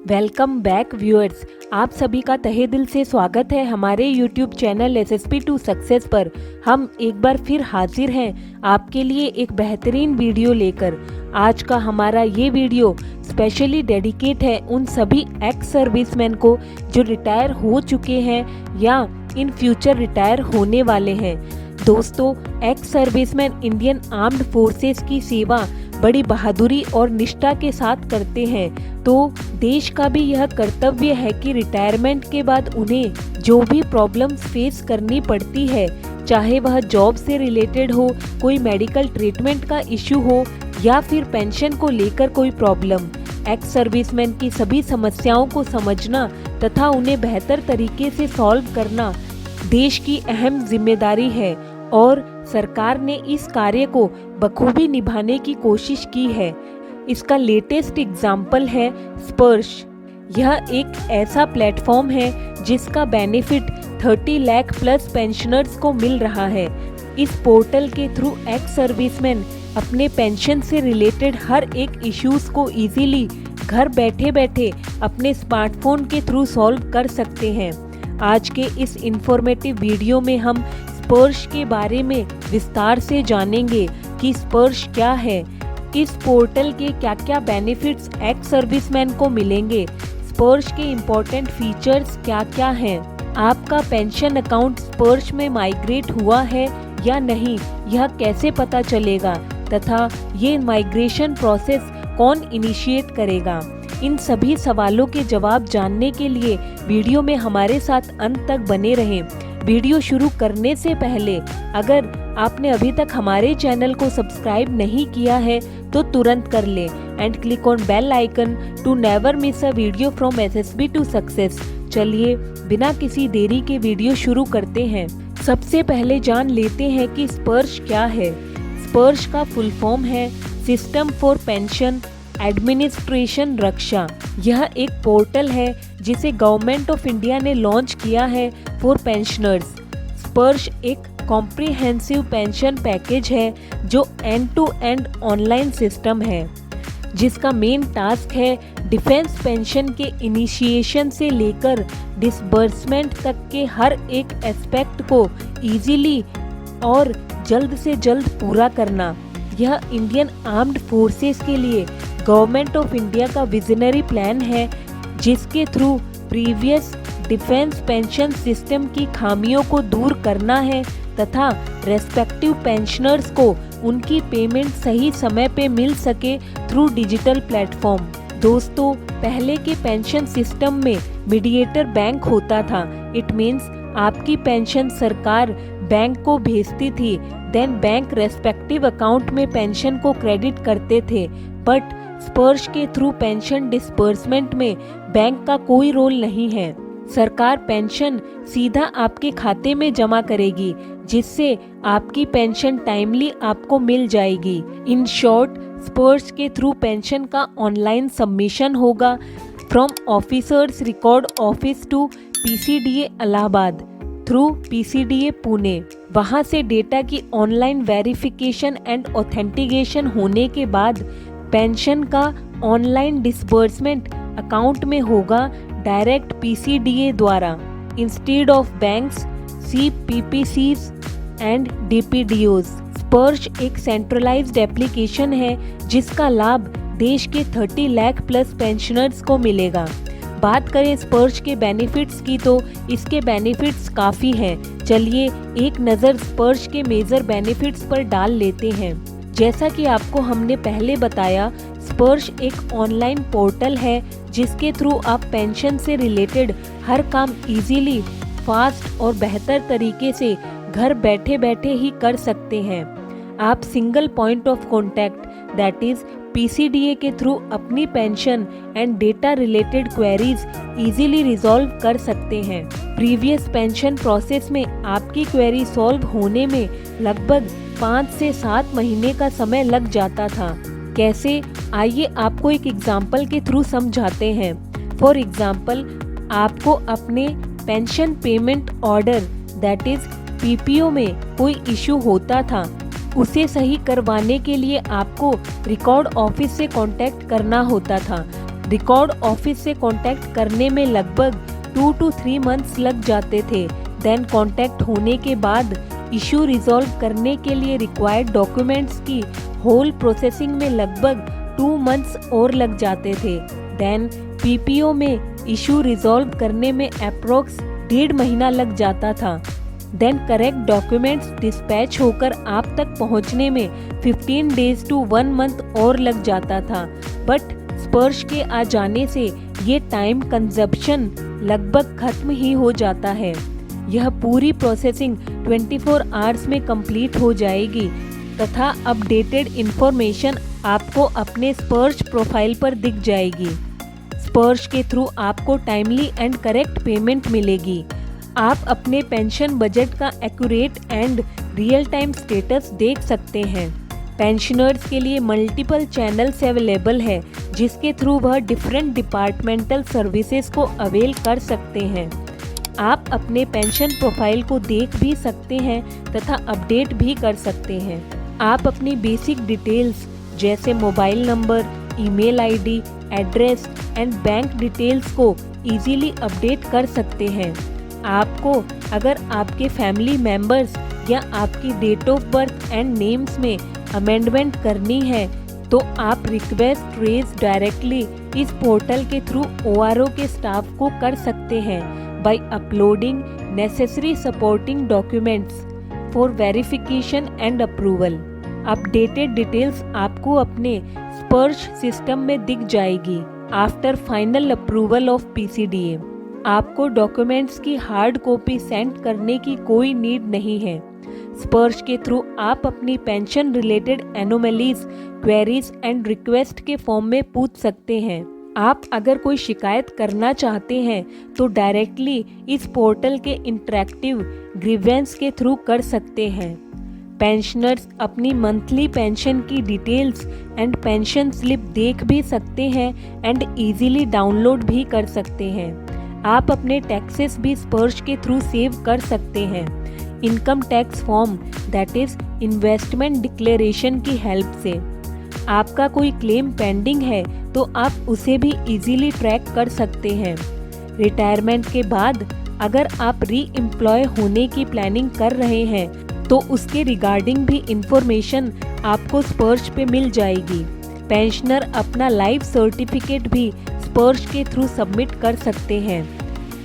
Welcome back viewers. आप सभी का तहे दिल से स्वागत है हमारे YouTube channel SSP to success पर। हम एक बार फिर हाजिर हैं आपके लिए एक बेहतरीन वीडियो लेकर। आज का हमारा ये वीडियो स्पेशली डेडिकेट है उन सभी एक्स सर्विसमैन को जो रिटायर हो चुके हैं या इन फ्यूचर रिटायर होने वाले हैं। दोस्तों, ex serviceman Indian armed forces की सेवा बड़ी बहादुरी और निष्ठा के साथ करते हैं, तो देश का भी यह कर्तव्य है कि रिटायरमेंट के बाद उन्हें जो भी प्रॉब्लम्स फेस करनी पड़ती है, चाहे वह जॉब से रिलेटेड हो, कोई मेडिकल ट्रीटमेंट का इश्यू हो या फिर पेंशन को लेकर कोई प्रॉब्लम, एक्स सर्विसमैन की सभी समस्याओं को समझना तथा उन्हें बेहतर तरीके से सॉल्व करना देश की अहम जिम्मेदारी है और सरकार ने इस कार्य को बखूबी निभाने की कोशिश की है। इसका लेटेस्ट एग्जाम्पल है स्पर्श। यह एक ऐसा प्लेटफॉर्म है जिसका बेनिफिट 30 लाख प्लस पेंशनर्स को मिल रहा है। इस पोर्टल के थ्रू एक्स सर्विसमैन अपने पेंशन से रिलेटेड हर एक इश्यूज को इजीली घर बैठे बैठे अपने स्मार्टफोन के थ्रू सॉल्व कर सकते हैं। आज के इस इंफॉर्मेटिव वीडियो में हम स्पर्श के बारे में विस्तार से जानेंगे कि स्पर्श क्या है, इस पोर्टल के क्या क्या बेनिफिट्स एक्स सर्विसमैन को मिलेंगे, स्पर्श के इम्पोर्टेंट फीचर्स क्या क्या हैं, आपका पेंशन अकाउंट स्पर्श में माइग्रेट हुआ है या नहीं, यह कैसे पता चलेगा तथा ये माइग्रेशन प्रोसेस कौन इनिशिएट करेगा। इन सभी सवालों के जवाब जानने के लिए वीडियो में हमारे साथ अंत तक बने रहें। वीडियो शुरू करने से पहले अगर आपने अभी तक हमारे चैनल को सब्सक्राइब नहीं किया है तो तुरंत कर लें and click on bell icon to never miss a video from SSB to success. चलिए बिना किसी देरी के वीडियो शुरू करते हैं। सबसे पहले जान लेते हैं कि स्पर्श क्या है। स्पर्श का फुल फॉर्म है सिस्टम फॉर पेंशन एडमिनिस्ट्रेशन रक्षा। यह एक पोर्टल है जिसे गवर्नमेंट ऑफ इंडिया ने लॉन्च किया है फॉर पेंशनर्स। स्पर्श एक कॉम्प्रिहेंसिव पेंशन पैकेज है जो end to end online system है जिसका मेन टास्क है डिफेंस पेंशन के इनिशिएशन से लेकर डिसबर्समेंट तक के हर एक एस्पेक्ट को इजीली और जल्द से जल्द पूरा करना। यह इंडियन आर्म्ड फोर्सेस के लिए गवर्नमेंट ऑफ इंडिया का विजनरी प्लान है जिसके through previous defence pension system की खामियों को दूर करना है तथा रेस्पेक्टिव पेंशनर्स को उनकी पेमेंट सही समय पे मिल सके थ्रू डिजिटल प्लेटफॉर्म। दोस्तों, पहले के पेंशन सिस्टम में मीडिएटर बैंक होता था। इट मीन्स आपकी पेंशन सरकार बैंक को भेजती थी, देन बैंक रेस्पेक्टिव अकाउंट में पेंशन को क्रेडिट करते थे। बट स्पर्श के थ्रू पेंशन डिस्बर्समेंट में बैंक का कोई रोल नहीं है। सरकार पेंशन सीधा आपके खाते में जमा करेगी जिससे आपकी पेंशन टाइमली आपको मिल जाएगी। इन शॉर्ट, स्पर्श के थ्रू पेंशन का ऑनलाइन सबमिशन होगा from officers record office to PCDA Allahabad through PCDA Pune. वहां से डेटा की ऑनलाइन वेरिफिकेशन एंड ऑथेंटिकेशन होने के बाद पेंशन का ऑनलाइन डिसबर्समेंट अकाउंट में होगा डायरेक्ट PCDA द्वारा instead of banks, CPPCs and DPDOs। स्पर्श एक सेंट्रलाइज्ड एप्लीकेशन है जिसका लाभ देश के 30 लाख प्लस पेंशनर्स को मिलेगा। बात करें स्पर्श के बेनिफिट्स की तो इसके बेनिफिट्स काफ़ी हैं। चलिए एक नज़र स्पर्श के मेजर बेनिफिट्स पर डाल लेते हैं। जैसा कि आपको हमने पहले बताया, स्पर्श एक ऑनलाइन पोर्टल है जिसके थ्रू आप पेंशन से रिलेटेड हर काम इजीली, फास्ट और बेहतर तरीके से घर बैठे बैठे ही कर सकते हैं। आप single point of contact that is PCDA के थ्रू अपनी pension and data related queries easily resolve कर सकते हैं। प्रीवियस पेंशन प्रोसेस में आपकी क्वेरी सॉल्व होने में लगभग 5 से 7 महीने का समय लग जाता था। कैसे, आइए आपको एक एग्जाम्पल के थ्रू समझाते हैं। फॉर एग्जाम्पल, आपको अपने pension payment order that is PPO में कोई इशू होता था, उसे सही करवाने के लिए आपको रिकॉर्ड ऑफिस से कांटेक्ट करना होता था। रिकॉर्ड ऑफिस से कांटेक्ट करने में लगभग 2 to 3 मंथ्स लग जाते थे। देन कांटेक्ट होने के बाद इशू रिजॉल्व करने के लिए रिक्वायर्ड डॉक्यूमेंट्स की होल प्रोसेसिंग में लगभग 2 मंथ्स और लग जाते थे। देन पीपीओ में इशू रिजॉल्व करने में अप्रोक्स 1.5 महीना लग जाता था। देन करेक्ट डॉक्यूमेंट्स डिस्पैच होकर आप तक पहुंचने में 15 डेज to 1 मंथ और लग जाता था। बट स्पर्श के आ जाने से ये टाइम कंजप्शन लगभग खत्म ही हो जाता है। यह पूरी प्रोसेसिंग 24 आवर्स में कंप्लीट हो जाएगी तथा अपडेटेड इंफॉर्मेशन आपको अपने स्पर्श प्रोफाइल पर दिख जाएगी। स्पर्श के थ्रू आपको टाइमली एंड करेक्ट पेमेंट मिलेगी। आप अपने पेंशन बजट का accurate and real time status देख सकते हैं। पेंशनर्स के लिए मल्टीपल चैनल्स अवेलेबल है जिसके थ्रू वह डिफरेंट डिपार्टमेंटल सर्विसेज को अवेल कर सकते हैं। आप अपने पेंशन प्रोफाइल को देख भी सकते हैं तथा अपडेट भी कर सकते हैं। आप अपनी बेसिक डिटेल्स जैसे mobile number, email ID, address and bank details को इजीली अपडेट कर सकते हैं। आपको अगर आपके फैमिली मेंबर्स या आपकी date of birth and names में अमेंडमेंट करनी है तो आप रिक्वेस्ट रेज डायरेक्टली इस पोर्टल के थ्रू ओआरओ के स्टाफ को कर सकते हैं by uploading necessary supporting documents for verification and approval. Updated details आपको अपने स्पर्श सिस्टम में दिख जाएगी after final approval of PCDA. आपको डॉक्यूमेंट्स की हार्ड कॉपी सेंड करने की कोई नीड नहीं है। स्पर्श के थ्रू आप अपनी pension related anomalies, queries and request के फॉर्म में पूछ सकते हैं। आप अगर कोई शिकायत करना चाहते हैं तो डायरेक्टली इस पोर्टल के इंटरैक्टिव ग्रीवेंस के थ्रू कर सकते हैं। पेंशनर्स अपनी मंथली पेंशन की डिटेल्स एंड पेंशन स्लिप देख भी सकते हैं एंड इजीली डाउनलोड भी कर सकते हैं। आप अपने टैक्सेस भी स्पर्श के थ्रू सेव कर सकते हैं। Income tax form that is investment declaration की हेल्प से। आपका कोई क्लेम पेंडिंग है तो आप उसे भी इजीली ट्रैक कर सकते हैं। रिटायरमेंट के बाद अगर आप री एम्प्लॉय होने की प्लानिंग कर रहे हैं तो उसके रिगार्डिंग भी इंफॉर्मेशन आपको स्पर्श पे मिल जाएगी। पेंशनर अपना लाइफ सर्टिफिकेट भी स्पर्श के थ्रू सबमिट कर सकते हैं।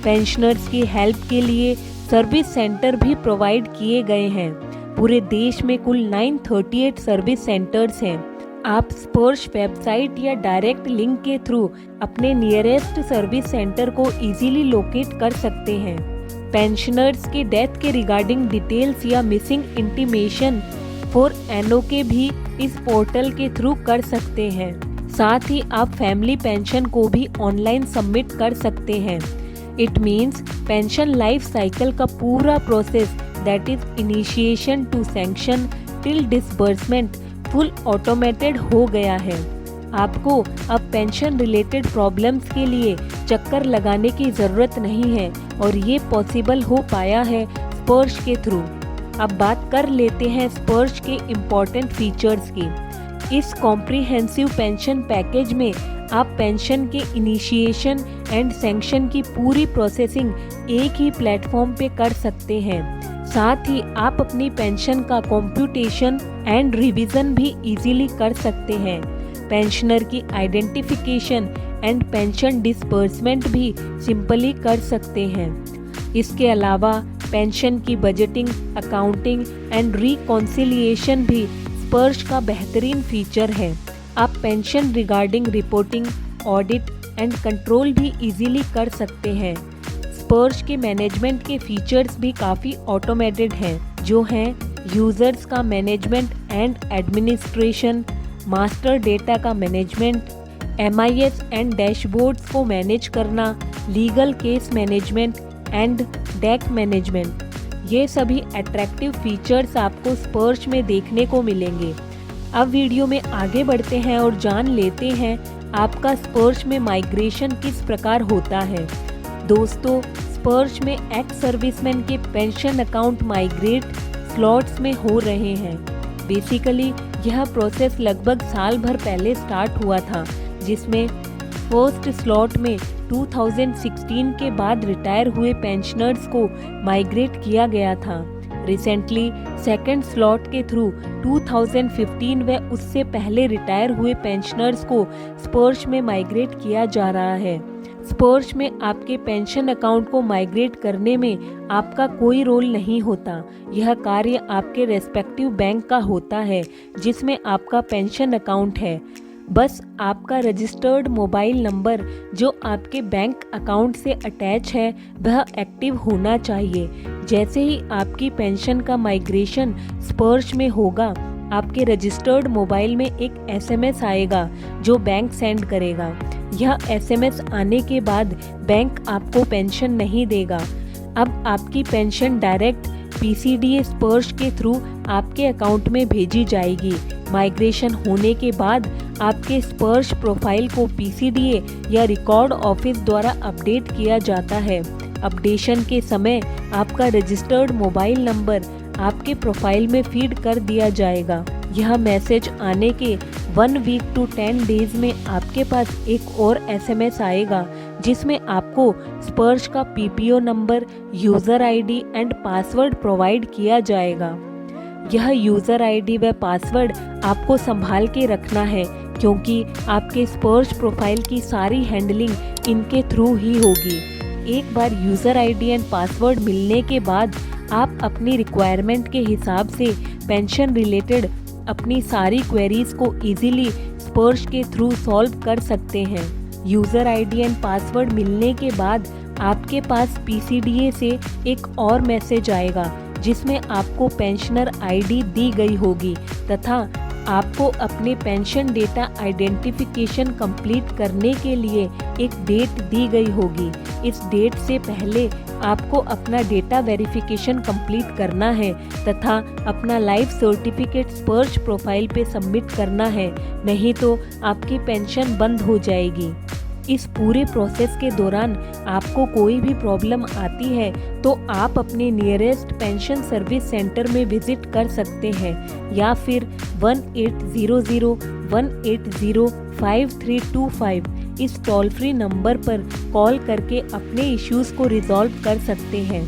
पेंशनर्स की हेल्प के लिए सर्विस सेंटर भी प्रोवाइड किए गए हैं। पूरे देश में कुल 938 सर्विस सेंटर्स हैं। आप स्पर्श वेबसाइट या डायरेक्ट लिंक के थ्रू अपने नियरेस्ट सर्विस सेंटर को इजीली लोकेट कर सकते हैं। पेंशनर्स के डेथ के रिगार्डिंग डिटेल्स या मिसिंग इंटीमेशन फॉर एनओके भी इस पोर्टल के थ्रू कर सकते हैं। साथ ही आप फैमिली पेंशन को भी ऑनलाइन सबमिट कर सकते हैं। It means pension life cycle का पूरा process that is initiation to sanction till disbursement full automated हो गया है। आपको अब पेंशन रिलेटेड प्रॉब्लम्स के लिए चक्कर लगाने की ज़रूरत नहीं है और ये पॉसिबल हो पाया है स्पर्श के थ्रू। अब बात कर लेते हैं स्पर्श के इम्पॉर्टेंट फीचर्स की। इस कॉम्प्रिहेंसिव पेंशन पैकेज में आप पेंशन के इनिशिएशन एंड सैंक्शन की पूरी प्रोसेसिंग एक ही प्लेटफॉर्म पे कर सकते हैं। साथ ही आप अपनी पेंशन का कंप्यूटेशन एंड रिवीजन भी इजीली कर सकते हैं। पेंशनर की आइडेंटिफिकेशन एंड पेंशन डिसबर्समेंट भी सिंपली कर सकते हैं। इसके अलावा पेंशन की बजटिंग, अकाउंटिंग एंड रिकॉन्सिलिएशन भी स्पर्श का बेहतरीन फीचर है। आप pension regarding reporting, audit and control भी इजीली कर सकते हैं। स्पर्श के मैनेजमेंट के फीचर्स भी काफ़ी ऑटोमेटेड हैं, जो हैं यूजर्स का management and administration, master data का मैनेजमेंट, MIS एंड डैशबोर्ड्स को मैनेज करना, legal case management and deck management. ये सभी अट्रैक्टिव फीचर्स आपको स्पर्श में देखने को मिलेंगे। अब वीडियो में आगे बढ़ते हैं और जान लेते हैं आपका स्पर्श में माइग्रेशन किस प्रकार होता है। दोस्तों, स्पर्श में एक्स सर्विसमैन के पेंशन अकाउंट माइग्रेट स्लॉट्स में हो रहे हैं। बेसिकली यह प्रोसेस लगभग साल भर पहले स्टार्ट हुआ था, जिसमें फर्स्ट स्लॉट में 2016 के बाद रिटायर हुए पेंशनर्स को माइग्रेट किया गया था। रिसेंटली सेकंड स्लॉट के थ्रू 2015 व उससे पहले रिटायर हुए पेंशनर्स को स्पर्श में माइग्रेट किया जा रहा है। स्पर्श में आपके पेंशन अकाउंट को माइग्रेट करने में आपका कोई रोल नहीं होता। यह कार्य आपके रेस्पेक्टिव बैंक का होता है जिसमें आपका पेंशन अकाउंट है। बस आपका रजिस्टर्ड मोबाइल नंबर जो आपके बैंक अकाउंट से अटैच है वह एक्टिव होना चाहिए। जैसे ही आपकी पेंशन का माइग्रेशन स्पर्श में होगा, आपके रजिस्टर्ड मोबाइल में एक SMS आएगा जो बैंक सेंड करेगा। यह SMS आने के बाद बैंक आपको पेंशन नहीं देगा। अब आपकी पेंशन डायरेक्ट PCDA स्पर्श के थ्रू आपके अकाउंट में भेजी जाएगी। माइग्रेशन होने के बाद आपके स्पर्श प्रोफाइल को PCDA या रिकॉर्ड ऑफिस द्वारा अपडेट किया जाता है। अपडेशन के समय आपका रजिस्टर्ड मोबाइल नंबर आपके प्रोफाइल में फीड कर दिया जाएगा। यह मैसेज आने के 1 वीक टू 10 डेज में आपके पास एक और SMS आएगा जिसमें आपको स्पर्श का PPO number, user ID and password provide किया जाएगा। यह यूज़र ID व पासवर्ड आपको संभाल के रखना है क्योंकि आपके स्पर्श प्रोफाइल की सारी हैंडलिंग इनके थ्रू ही होगी। एक बार यूज़र ID एंड पासवर्ड मिलने के बाद आप अपनी रिक्वायरमेंट के हिसाब से पेंशन रिलेटेड अपनी सारी क्वेरीज को इजीली स्पर्श के थ्रू सॉल्व कर सकते हैं। यूज़र ID एंड पासवर्ड मिलने के बाद आपके पास PCDA से एक और मैसेज आएगा जिसमें आपको पेंशनर ID दी गई होगी तथा आपको अपने पेंशन डेटा आइडेंटिफिकेशन कंप्लीट करने के लिए एक डेट दी गई होगी। इस डेट से पहले आपको अपना डेटा वेरिफिकेशन कंप्लीट करना है तथा अपना लाइफ सर्टिफिकेट स्पर्श प्रोफाइल पे सबमिट करना है, नहीं तो आपकी पेंशन बंद हो जाएगी। इस पूरे प्रोसेस के दौरान आपको कोई भी प्रॉब्लम आती है तो आप अपने नियरेस्ट पेंशन सर्विस सेंटर में विजिट कर सकते हैं या फिर 1800-180-5325 इस टोल फ्री नंबर पर कॉल करके अपने इश्यूज़ को रिजॉल्व कर सकते हैं।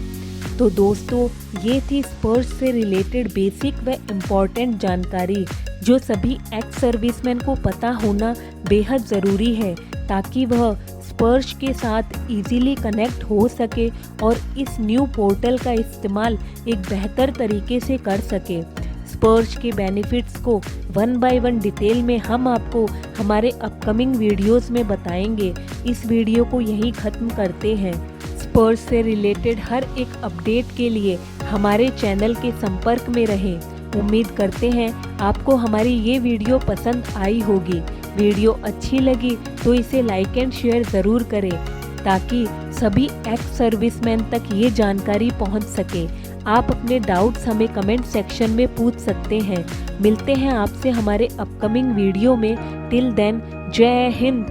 तो दोस्तों, ये थी स्पर्श से रिलेटेड बेसिक व इम्पॉर्टेंट जानकारी जो सभी एक्स सर्विसमैन को पता होना बेहद ज़रूरी है ताकि वह स्पर्श के साथ इजीली कनेक्ट हो सके और इस न्यू पोर्टल का इस्तेमाल एक बेहतर तरीके से कर सके। स्पर्श के बेनिफिट्स को 1 बाय 1 डिटेल में हम आपको हमारे अपकमिंग वीडियोस में बताएंगे। इस वीडियो को यहीं ख़त्म करते हैं। स्पर्श से रिलेटेड हर एक अपडेट के लिए हमारे चैनल के संपर्क में रहें। उम्मीद करते हैं आपको हमारी ये वीडियो पसंद आई होगी। वीडियो अच्छी लगी तो इसे लाइक एंड शेयर ज़रूर करें ताकि सभी एक्स सर्विसमैन तक ये जानकारी पहुंच सके। आप अपने डाउट्स हमें कमेंट सेक्शन में पूछ सकते हैं। मिलते हैं आपसे हमारे अपकमिंग वीडियो में। टिल देन, जय हिंद।